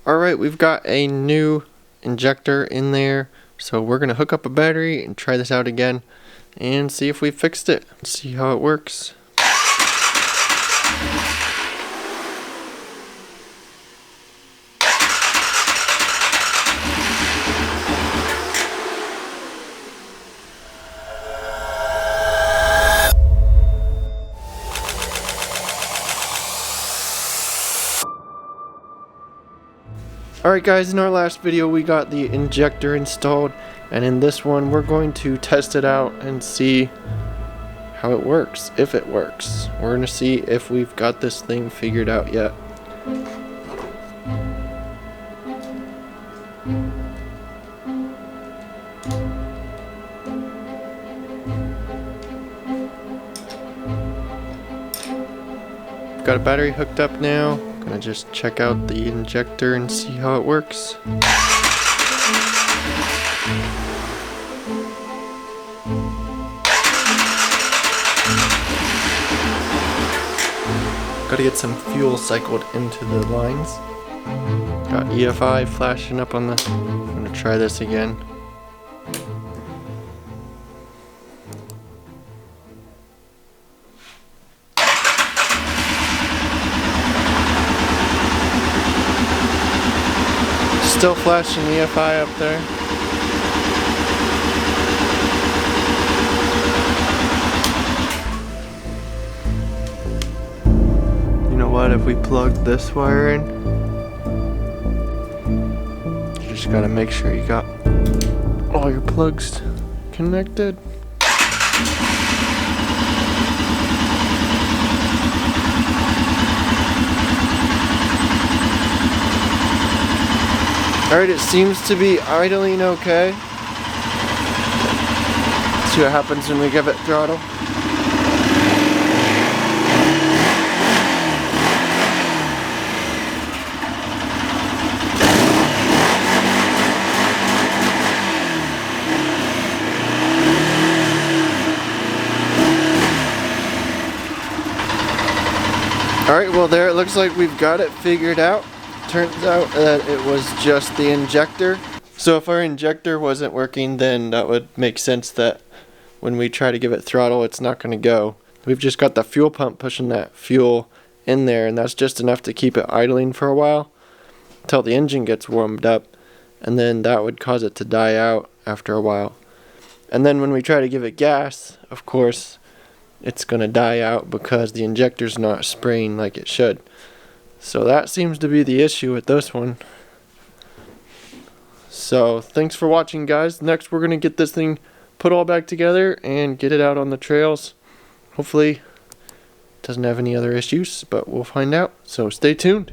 Alright, we've got a new injector in there, so we're going to hook up a battery and try this out again and see if we fixed it, see how it works. Alright guys, in our last video we got the injector installed, and in this one we're going to test it out and see how it works, if it works. We're going to see if we've got this thing figured out yet. Got a battery hooked up now. Gonna just check out the injector and see how it works. Gotta get some fuel cycled into the lines. Got EFI flashing up on the... I'm gonna try this again. Still flashing EFI up there. You know what, if we plug this wire in, you just gotta make sure you got all your plugs connected. Alright, it seems to be idling okay. See what happens when we give it throttle. Alright, well there it looks like we've got it figured out. Turns out that it was just the injector. So if our injector wasn't working, then that would make sense that when we try to give it throttle, it's not going to go. We've just got the fuel pump pushing that fuel in there, and that's just enough to keep it idling for a while until the engine gets warmed up, and then that would cause it to die out after a while. And then when we try to give it gas, of course, it's going to die out because the injector's not spraying like it should. So that seems to be the issue with this one. So thanks for watching, guys. Next we're going to get this thing put all back together and get it out on the trails. Hopefully it doesn't have any other issues, but we'll find out. So stay tuned.